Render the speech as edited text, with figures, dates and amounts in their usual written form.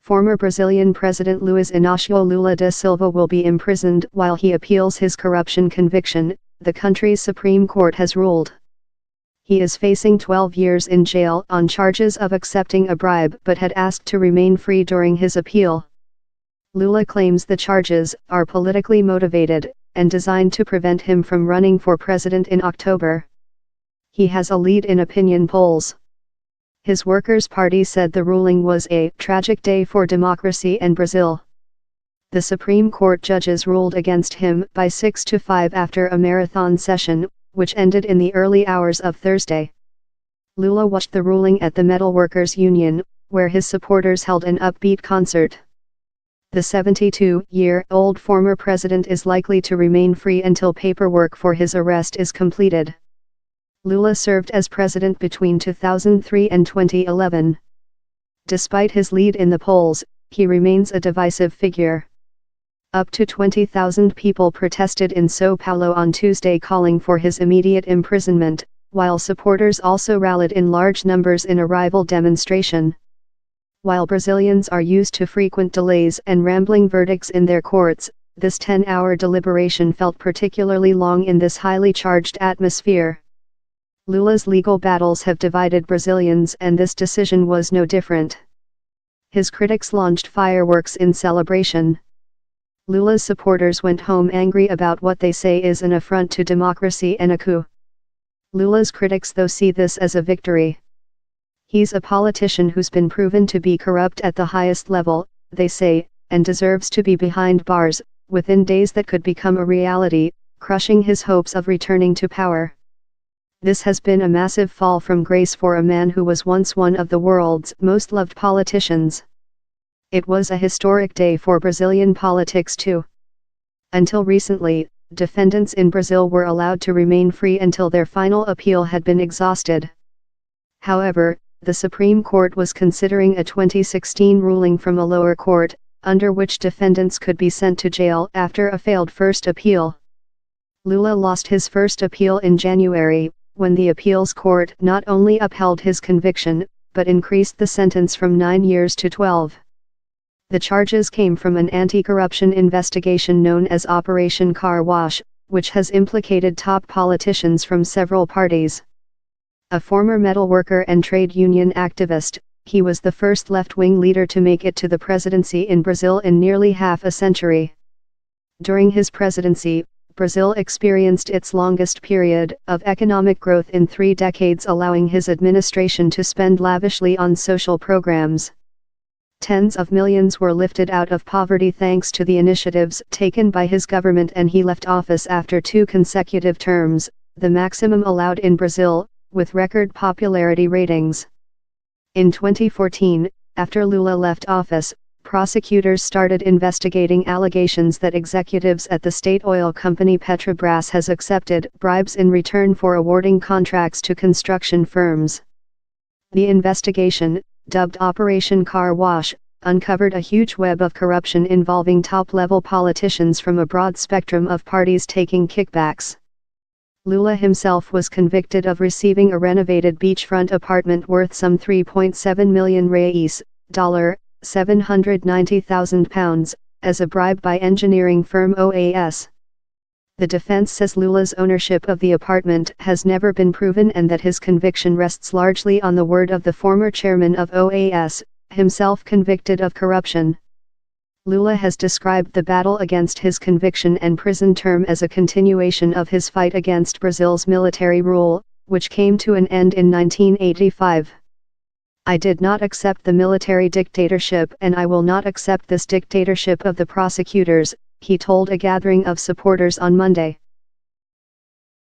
Former Brazilian President Luiz Inácio Lula da Silva will be imprisoned while he appeals his corruption conviction, the country's Supreme Court has ruled. He is facing 12 years in jail on charges of accepting a bribe but had asked to remain free during his appeal. Lula claims the charges are politically motivated and designed to prevent him from running for president in October. He has a lead in opinion polls. His Workers' Party said the ruling was a tragic day for democracy and Brazil. The Supreme Court judges ruled against him by 6-5 after a marathon session, which ended in the early hours of Thursday. Lula watched the ruling at the Metal Workers Union, where his supporters held an upbeat concert. The 72-year-old former president is likely to remain free until paperwork for his arrest is completed. Lula served as president between 2003 and 2011. Despite his lead in the polls, he remains a divisive figure. Up to 20,000 people protested in São Paulo on Tuesday calling for his immediate imprisonment, while supporters also rallied in large numbers in a rival demonstration. While Brazilians are used to frequent delays and rambling verdicts in their courts, this 10-hour deliberation felt particularly long in this highly charged atmosphere. Lula's legal battles have divided Brazilians, and this decision was no different. His critics launched fireworks in celebration. Lula's supporters went home angry about what they say is an affront to democracy and a coup. Lula's critics though see this as a victory. He's a politician who's been proven to be corrupt at the highest level, they say, and deserves to be behind bars, within days that could become a reality, crushing his hopes of returning to power. This has been a massive fall from grace for a man who was once one of the world's most loved politicians. It was a historic day for Brazilian politics too. Until recently, defendants in Brazil were allowed to remain free until their final appeal had been exhausted. However, the Supreme Court was considering a 2016 ruling from a lower court, under which defendants could be sent to jail after a failed first appeal. Lula lost his first appeal in January, when the appeals court not only upheld his conviction, but increased the sentence from 9 years to 12. The charges came from an anti-corruption investigation known as Operation Car Wash, which has implicated top politicians from several parties. A former metal worker and trade union activist, he was the first left-wing leader to make it to the presidency in Brazil in nearly half a century. During his presidency, Brazil experienced its longest period of economic growth in 3 decades, allowing his administration to spend lavishly on social programs. Tens of millions were lifted out of poverty thanks to the initiatives taken by his government, and he left office after 2 consecutive terms, the maximum allowed in Brazil, with record popularity ratings. In 2014, after Lula left office, prosecutors started investigating allegations that executives at the state oil company Petrobras has accepted bribes in return for awarding contracts to construction firms. The investigation, dubbed Operation Car Wash, uncovered a huge web of corruption involving top-level politicians from a broad spectrum of parties taking kickbacks. Lula himself was convicted of receiving a renovated beachfront apartment worth some 3.7 million reais, £790,000, as a bribe by engineering firm OAS. The defense says Lula's ownership of the apartment has never been proven and that his conviction rests largely on the word of the former chairman of OAS, himself convicted of corruption. Lula has described the battle against his conviction and prison term as a continuation of his fight against Brazil's military rule, which came to an end in 1985. I did not accept the military dictatorship, and I will not accept this dictatorship of the prosecutors, he told a gathering of supporters on Monday.